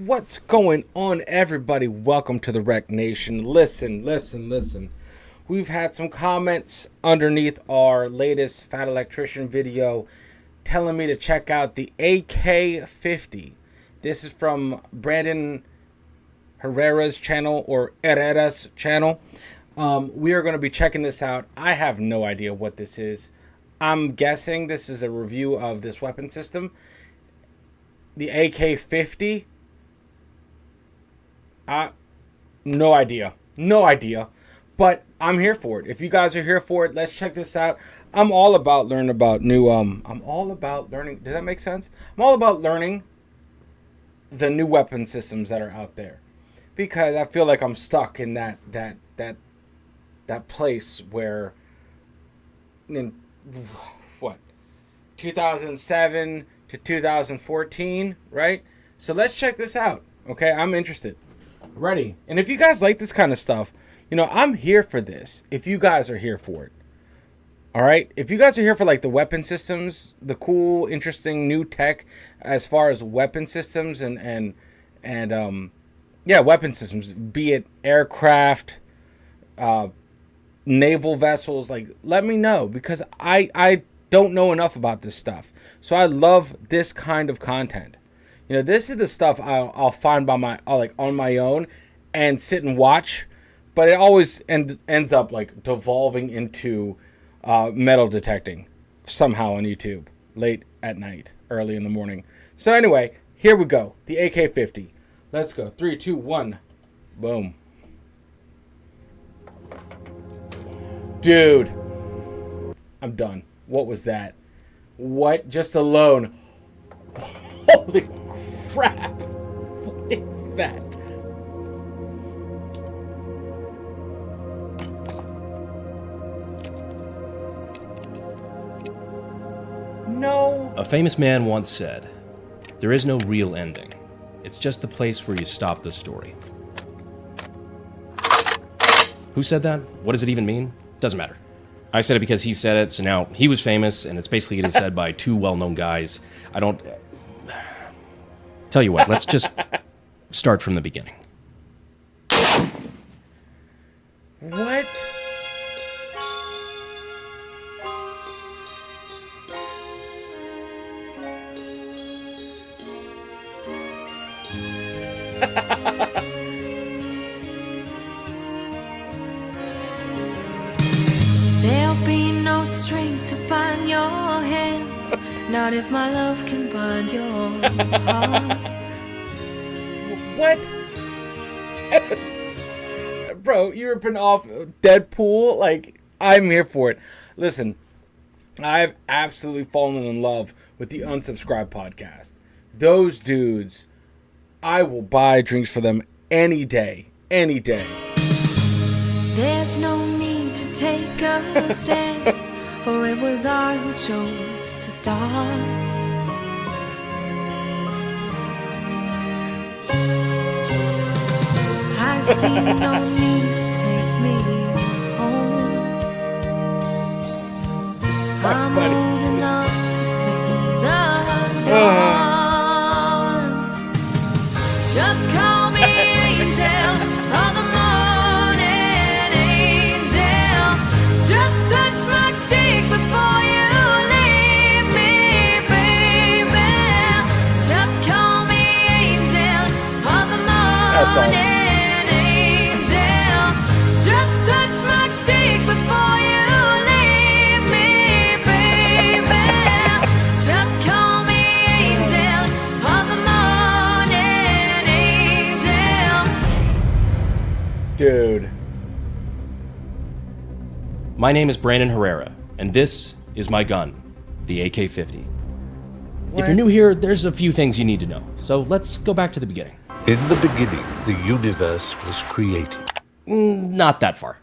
What's going on, everybody? Welcome to the Rec Nation. Listen. We've had some comments underneath our latest Fat Electrician video telling me to check out the AK-50. This is from Brandon Herrera's channel, or Herrera's channel. We are going to be checking this out. I have no idea what this is. I'm guessing this is a review of this weapon system. The AK-50. No idea. But I'm here for it. If you guys are here for it, let's check this out. I'm all about learning about new, I'm all about learning. Did that make sense? I'm all about learning the new weapon systems that are out there, because I feel like I'm stuck in that place where in 2007 to 2014, right? So let's check this out. Okay, I'm interested. Ready. And if you guys like this kind of stuff, you know, I'm here for this. If you guys are here for it. All right. If you guys are here for like the weapon systems, the cool, interesting new tech as far as weapon systems and weapon systems, be it aircraft, naval vessels, like, let me know, because I don't know enough about this stuff. So I love this kind of content. You know, this is the stuff I'll find on my own and sit and watch, but it always ends up like devolving into metal detecting somehow on YouTube late at night, early in the morning. So anyway, here we go. The AK-50. Let's go. 3, 2, 1. Boom. Dude, I'm done. What was that? What? Just alone. Holy crap. What is that? No. A famous man once said, "There is no real ending. It's just the place where you stop the story." Who said that? What does it even mean? Doesn't matter. I said it because he said it, so now he was famous, and it's basically said by two well-known guys. I don't... Tell you what, let's just start from the beginning. What? There'll be no strings to bind your hands, not if my love can bind your heart. What? Bro, you're ripping off Deadpool? Like, I'm here for it. Listen, I've absolutely fallen in love with the Unsubscribed podcast. Those dudes, I will buy drinks for them any day. Any day. There's no need to take a stand, for it was I who chose to start. I see no need to take me home. I'm old enough to face the dawn. Just call me angel of the morning, angel. Just touch my cheek before you leave me, baby. Just call me angel of the morning. That's awesome. Dude. My name is Brandon Herrera, and this is my gun, the AK-50. If you're new here, there's a few things you need to know, so let's go back to the beginning. In the beginning, the universe was created. Not that far.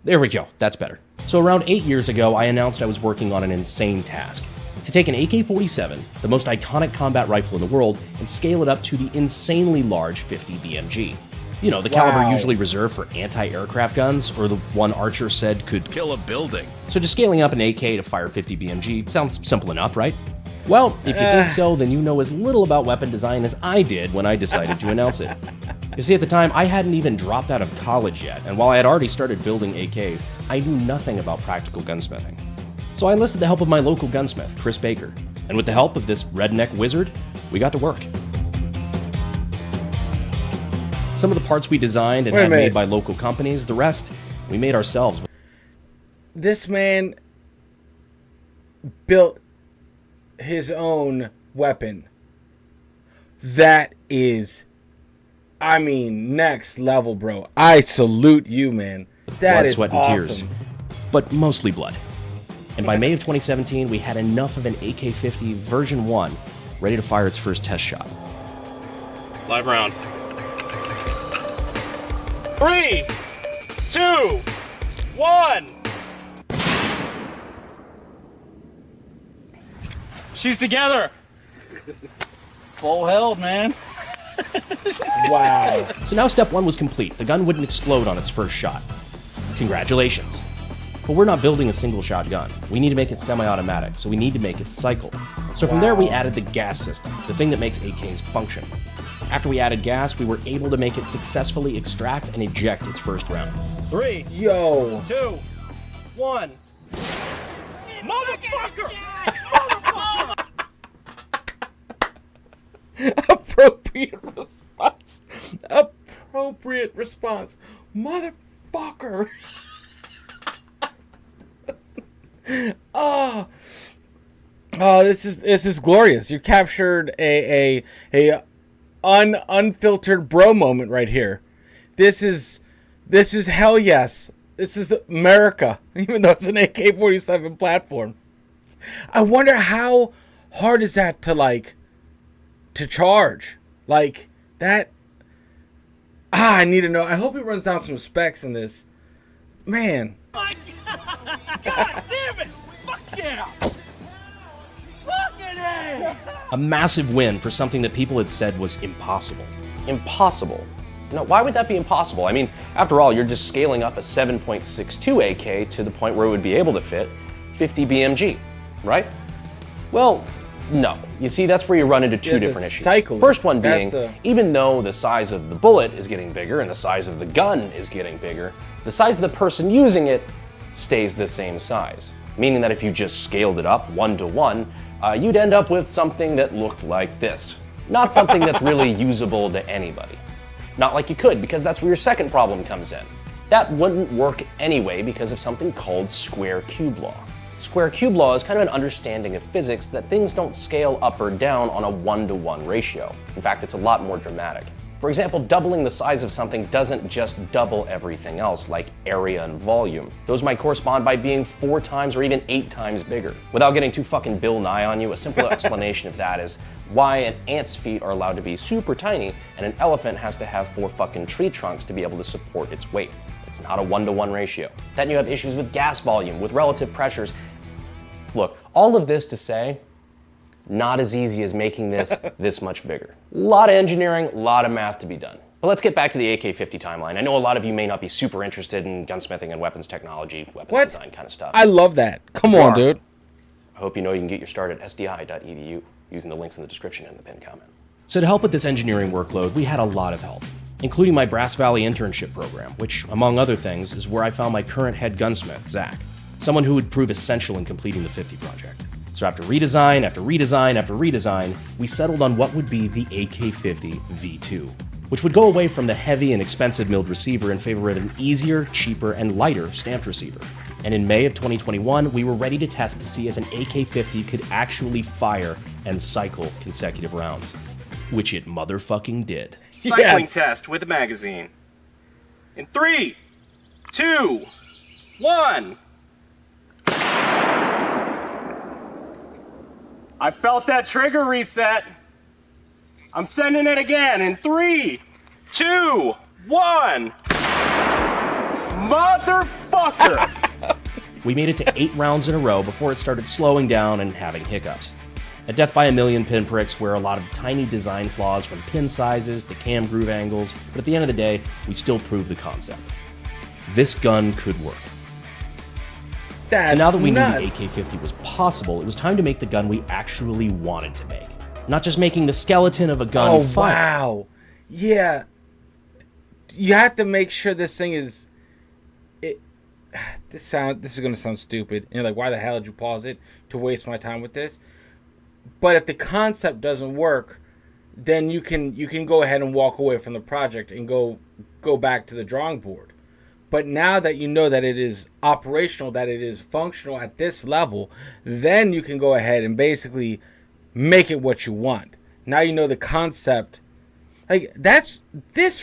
There we go, that's better. So around 8 years ago, I announced I was working on an insane task: to take an AK-47, the most iconic combat rifle in the world, and scale it up to the insanely large 50 BMG. You know, the caliber usually reserved for anti-aircraft guns, or the one Archer said could kill a building. So just scaling up an AK to fire 50 BMG sounds simple enough, right? Well, if you think so, then you know as little about weapon design as I did when I decided to announce it. You see, at the time, I hadn't even dropped out of college yet, and while I had already started building AKs, I knew nothing about practical gunsmithing. So I enlisted the help of my local gunsmith, Chris Baker, and with the help of this redneck wizard, we got to work. Some of the parts we designed and had made by local companies, the rest we made ourselves. This man built his own weapon. That is, I mean, next level, bro. I salute you, man. That is sweat, and awesome. tears, but mostly blood. And by May of 2017, we had enough of an AK-50 version 1 ready to fire its first test shot. Live round. 3, 2, 1. She's together. Full held, man. Wow. So now step 1 was complete. The gun wouldn't explode on its first shot. Congratulations. But we're not building a single shot gun. We need to make it semi-automatic, so we need to make it cycle. So from there we added the gas system, the thing that makes AKs function. After we added gas, we were able to make it successfully extract and eject its first round. 3, Yo. 2, 1. Motherfucker! Appropriate response. Appropriate response. Motherfucker. Oh, this is glorious. You captured a unfiltered bro moment right here. This is hell yes. This is America, even though it's an AK-47 platform. I wonder how hard is that to charge like that. I need to know. I hope he runs down some specs in this, man. My God damn it! Fuck yeah! Fucking A! A massive win for something that people had said was impossible. Impossible. Now, why would that be impossible? I mean, after all, you're just scaling up a 7.62 AK to the point where it would be able to fit 50 BMG, right? Well, no. You see, that's where you run into two different issues. Cycle. First one being, even though the size of the bullet is getting bigger and the size of the gun is getting bigger, the size of the person using it stays the same size. Meaning that if you just scaled it up 1-to-1, you'd end up with something that looked like this. Not something that's really usable to anybody. Not like you could, because that's where your second problem comes in. That wouldn't work anyway because of something called square cube law. Square cube law is kind of an understanding of physics that things don't scale up or down on a 1-to-1 ratio. In fact, it's a lot more dramatic. For example, doubling the size of something doesn't just double everything else, like area and volume. Those might correspond by being 4 times or even 8 times bigger. Without getting too fucking Bill Nye on you, a simple explanation of that is why an ant's feet are allowed to be super tiny and an elephant has to have 4 fucking tree trunks to be able to support its weight. It's not a 1-to-1 ratio. Then you have issues with gas volume, with relative pressures. Look, all of this to say, not as easy as making this this much bigger. A lot of engineering, a lot of math to be done. But let's get back to the AK-50 timeline. I know a lot of you may not be super interested in gunsmithing and weapons technology, weapons design kind of stuff. I love that. Come on, dude. I hope you know you can get your start at sdi.edu using the links in the description and the pinned comment. So to help with this engineering workload, we had a lot of help, including my Brass Valley internship program, which, among other things, is where I found my current head gunsmith, Zach, someone who would prove essential in completing the 50 project. So after redesign, after redesign, after redesign, we settled on what would be the AK-50 V2, which would go away from the heavy and expensive milled receiver in favor of an easier, cheaper, and lighter stamped receiver. And in May of 2021, we were ready to test to see if an AK-50 could actually fire and cycle consecutive rounds, which it motherfucking did. Cycling test with a magazine. In 3, 2, 1. I felt that trigger reset. I'm sending it again in 3, 2, 1. Motherfucker! We made it to 8 rounds in a row before it started slowing down and having hiccups. A death by a million pinpricks where a lot of tiny design flaws from pin sizes to cam groove angles, but at the end of the day, we still proved the concept. This gun could work. That's So now that we nuts. knew the AK-50 was possible, it was time to make the gun we actually wanted to make. Not just making the skeleton of a gun Oh fire. wow, yeah. You have to make sure this thing is. This is gonna sound stupid. And you're like, why the hell did you pause it to waste my time with this? But if the concept doesn't work, then you can go ahead and walk away from the project and go back to the drawing board. But now that you know that it is operational, that it is functional at this level, then you can go ahead and basically make it what you want. Now you know the concept. Like, this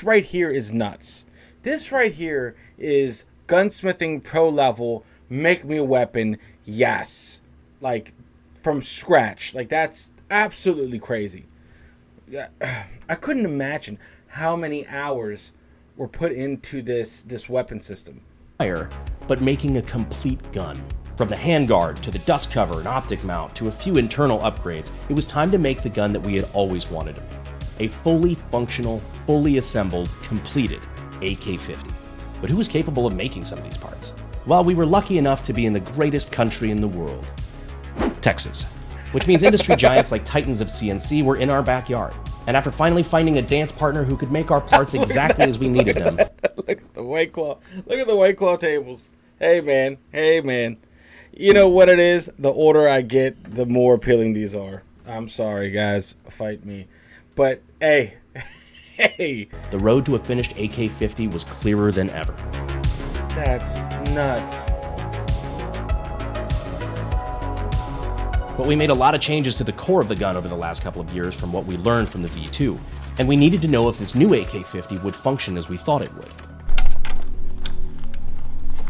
right here is nuts. This right here is gunsmithing pro level, make me a weapon, yes. Like, from scratch. Like, that's absolutely crazy. I couldn't imagine how many hours were put into this weapon system. Fire, but making a complete gun. From the handguard to the dust cover and optic mount to a few internal upgrades, it was time to make the gun that we had always wanted to make. A fully functional, fully assembled, completed AK-50. But who was capable of making some of these parts? Well, we were lucky enough to be in the greatest country in the world, Texas. Which means industry giants like titans of CNC were in our backyard. And after finally finding a dance partner who could make our parts exactly as we needed them. Look at the White Claw. Look at the White Claw tables. Hey, man. Hey, man. You know what it is? The older I get, the more appealing these are. I'm sorry, guys. Fight me. But, hey. Hey. The road to a finished AK-50 was clearer than ever. That's nuts. But we made a lot of changes to the core of the gun over the last couple of years from what we learned from the V2, and we needed to know if this new AK-50 would function as we thought it would.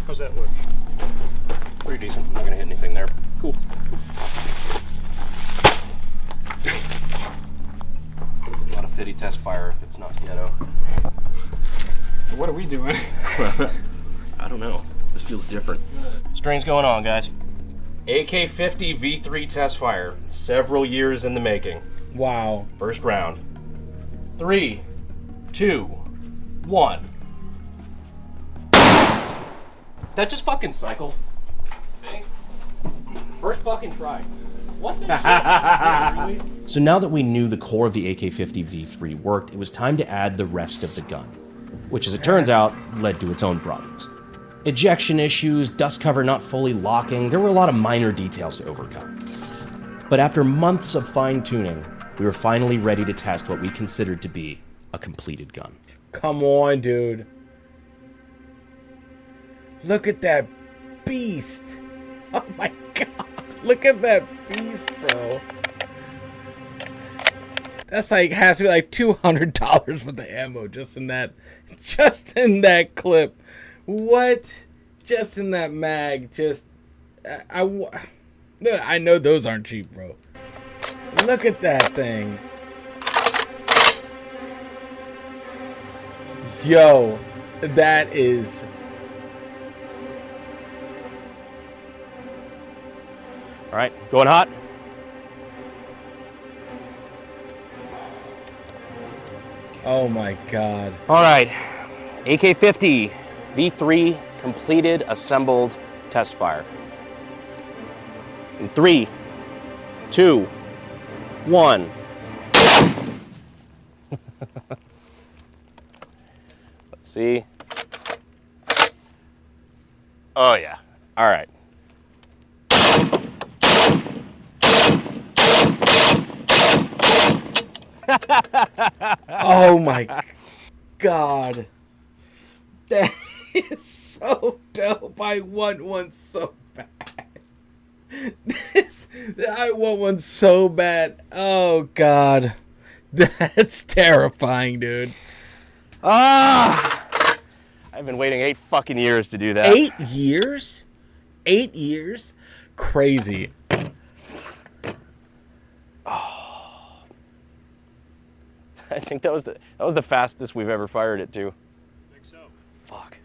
How's that look? Pretty decent. I'm not gonna hit anything there. Cool. A lot of fitty test fire if it's not ghetto. What are we doing? I don't know. This feels different. Strange going on, guys. AK-50 V3 test fire. Several years in the making. Wow. First round. 3, 2, 1. That just fucking cycled. Okay. First fucking try. What the shit? Yeah, really? So now that we knew the core of the AK-50 V3 worked, it was time to add the rest of the gun, which as it turns out, led to its own problems. Ejection issues, dust cover not fully locking, there were a lot of minor details to overcome. But after months of fine-tuning, we were finally ready to test what we considered to be a completed gun. Come on, dude. Look at that beast. Oh my god. Look at that beast, bro. That's like, has to be like $200 for the ammo just in that clip. What? Just in that mag, I know those aren't cheap, bro. Look at that thing. Yo, that is... All right, going hot. Oh my god. All right, AK-50 V3 completed, assembled, test fire. In 3, 2, 1. Let's see. Oh yeah. All right. Oh my god. That is so dope. I want one so bad. I want one so bad. Oh god. That's terrifying, dude. Ah! I've been waiting 8 fucking years to do that. 8 years? 8 years? Crazy. I think that was the fastest we've ever fired it to. I think so. Fuck.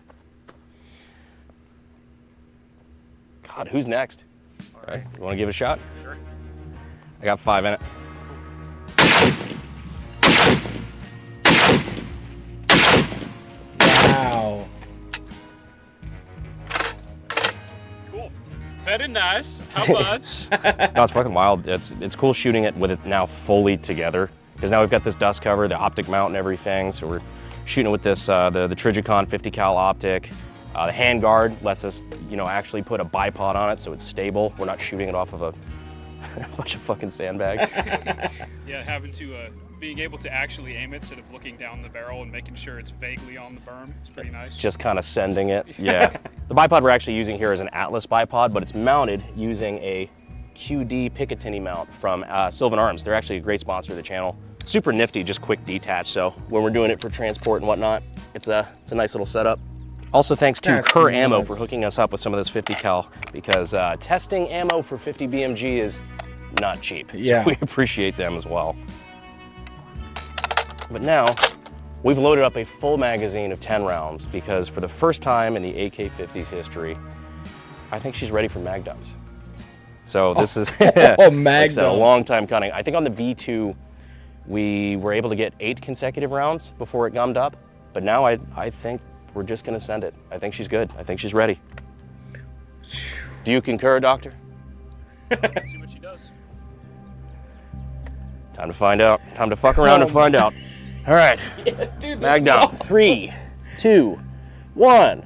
God, who's next? All right, you want to give it a shot? Sure. I got 5 in it. Wow. Cool. Very nice. How much? No, it's fucking wild. It's cool shooting it with it now fully together, because now we've got this dust cover, the optic mount and everything. So we're shooting it with this, the Trijicon 50 cal optic. The handguard lets us, actually put a bipod on it so it's stable. We're not shooting it off of a bunch of fucking sandbags. Yeah, being able to actually aim it instead of looking down the barrel and making sure it's vaguely on the berm. It's pretty nice. Just kind of sending it, yeah. The bipod we're actually using here is an Atlas bipod, but it's mounted using a QD Picatinny mount from Sylvan Arms. They're actually a great sponsor of the channel. Super nifty, just quick detach. So when we're doing it for transport and whatnot, it's a nice little setup. Also thanks to Kerr Ammo for hooking us up with some of this 50 cal, because testing ammo for 50 BMG is not cheap. Yeah. So we appreciate them as well. But now, we've loaded up a full magazine of 10 rounds, because for the first time in the AK-50's history, I think she's ready for mag dumps. So this is mag a long time coming. I think on the V2, we were able to get 8 consecutive rounds before it gummed up. But now I think we're just gonna send it. I think she's good. I think she's ready. Do you concur, Doctor? Let's see what she does. Time to find out. Time to fuck around and find out. All right. Yeah, dude, mag dump. Awesome. 3, 2, 1.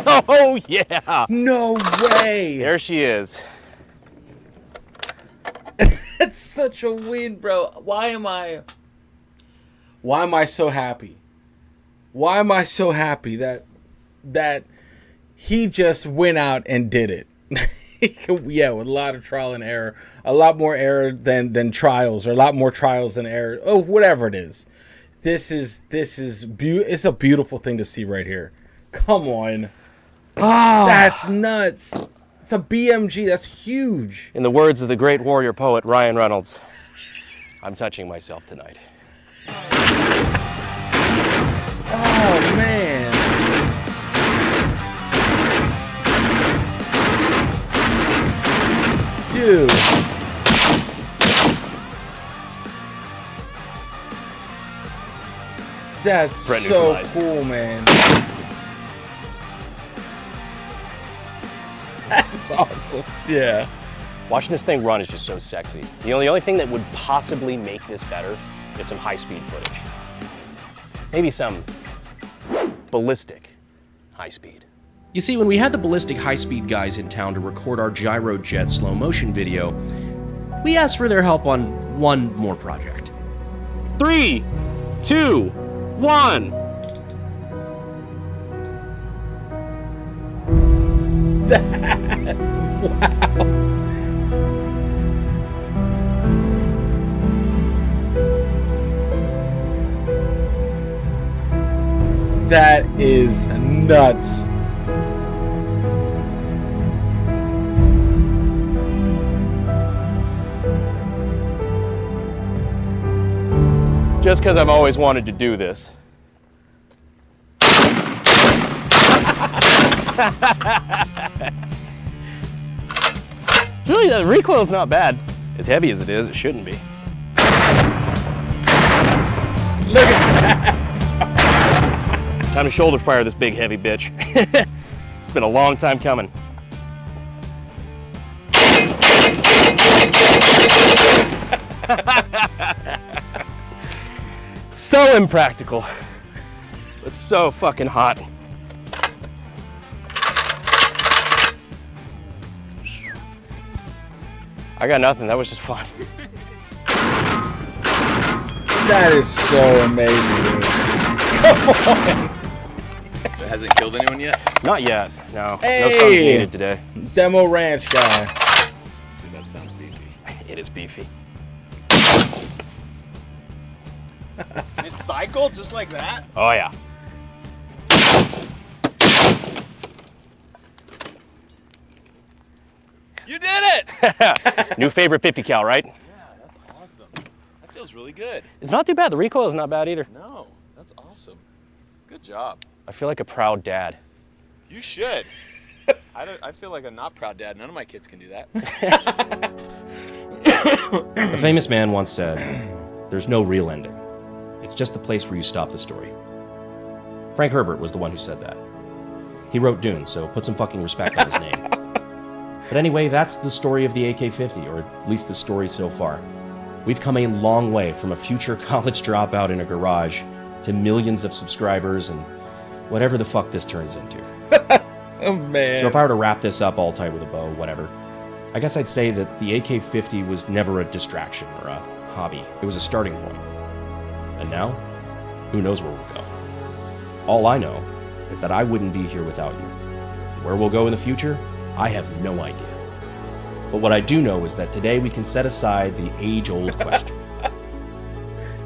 Oh yeah! No way! There she is. That's such a win, bro. Why am I so happy? Why am I so happy that he just went out and did it? Yeah, with a lot of trial and error, a lot more error than trials, or a lot more trials than error. Oh, whatever it is. It's a beautiful thing to see right here. Come on. That's nuts. It's a BMG. That's huge. In the words of the great warrior poet Ryan Reynolds, I'm touching myself tonight. Oh, man. Dude. That's so cool, man. That's awesome. Yeah. Watching this thing run is just so sexy. The only thing that would possibly make this better is some high-speed footage. Maybe some ballistic high-speed. You see, when we had the ballistic high-speed guys in town to record our gyro jet slow motion video, we asked for their help on one more project. 3, 2, 1. Wow. That is nuts. Just because I've always wanted to do this. Really, the recoil's not bad. As heavy as it is, it shouldn't be. Look at that. Time to shoulder fire this big heavy bitch. It's been a long time coming. So impractical. It's so fucking hot. I got nothing, that was just fun. That is so amazing, dude. Come on. It hasn't killed anyone yet? Not yet, no. Hey. No thumbs needed today. Demo Ranch guy. Dude, that sounds beefy. It is beefy. It cycled just like that? Oh yeah. You did it! New favorite 50 cal, right? Yeah, that's awesome. That feels really good. It's not too bad. The recoil is not bad either. No, that's awesome. Good job. I feel like a proud dad. You should. I feel like a not proud dad. None of my kids can do that. A famous man once said, "There's no real ending. It's just the place where you stop the story." Frank Herbert was the one who said that. He wrote Dune, so put some fucking respect on his name. But anyway, that's the story of the AK-50, or at least the story so far. We've come a long way from a future college dropout in a garage to millions of subscribers and whatever the fuck this turns into. Oh, man. So if I were to wrap this up all tight with a bow, whatever, I guess I'd say that the AK-50 was never a distraction or a hobby. It was a starting point. And now, who knows where we'll go. All I know is that I wouldn't be here without you. Where we'll go in the future, I have no idea. But what I do know is that today we can set aside the age-old question.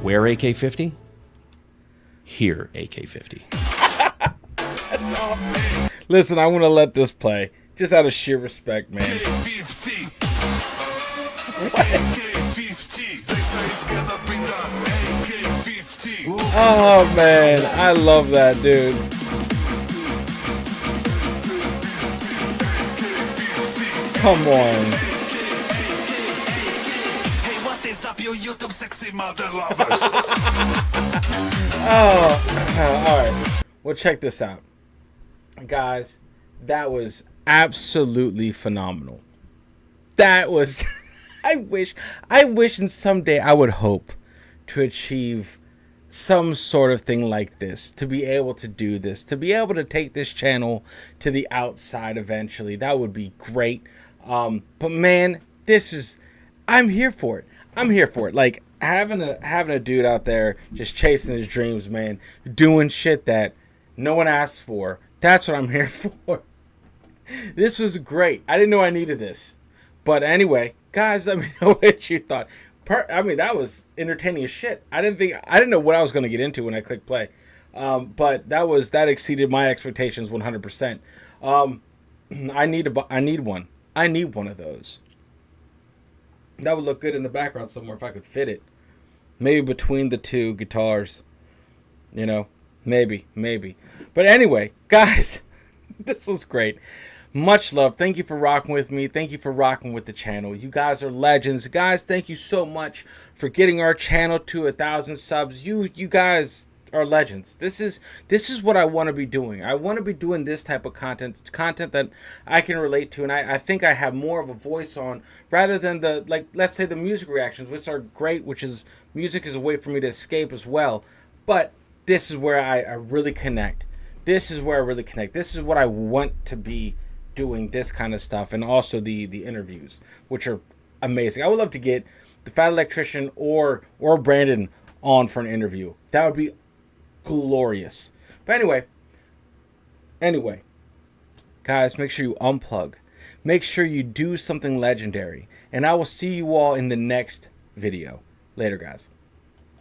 Where AK-50? Here AK-50. That's awesome. Listen, I want to let this play, just out of sheer respect, man. Oh, man, I love that, dude. Come on. Hey, what is up, you YouTube sexy mother lovers? All right. Well, check this out. Guys, that was absolutely phenomenal. That was... I wish and someday I would hope to achieve some sort of thing like this, to be able to do this, to be able to take this channel to the outside eventually. That would be great. But man, I'm here for it. I'm here for it. Like having a dude out there just chasing his dreams, man, doing shit that no one asked for. That's what I'm here for. This was great. I didn't know I needed this. But anyway, guys, let me know what you thought. I mean, that was entertaining as shit. I didn't know what I was going to get into when I clicked play. But that exceeded my expectations 100%. I need one. I need one of those. That would look good in the background somewhere if I could fit it. Maybe between the two guitars. You know, maybe. But anyway, guys, this was great. Much love. Thank you for rocking with me. Thank you for rocking with the channel. You guys are legends. Guys, thank you so much for getting our channel to 1,000 subs. You guys are legends. This is what I want to be doing. I want to be doing this type of content that I can relate to, and I think I have more of a voice on, rather than let's say the music reactions, which are great, music is a way for me to escape as well. But this is where I really connect. This is where I really connect. This is what I want to be doing, this kind of stuff, and also the interviews, which are amazing. I would love to get the Fat Electrician or Brandon on for an interview. That would be glorious. But anyway, guys, make sure you unplug. Make sure you do something legendary. And I will see you all in the next video. Later, guys.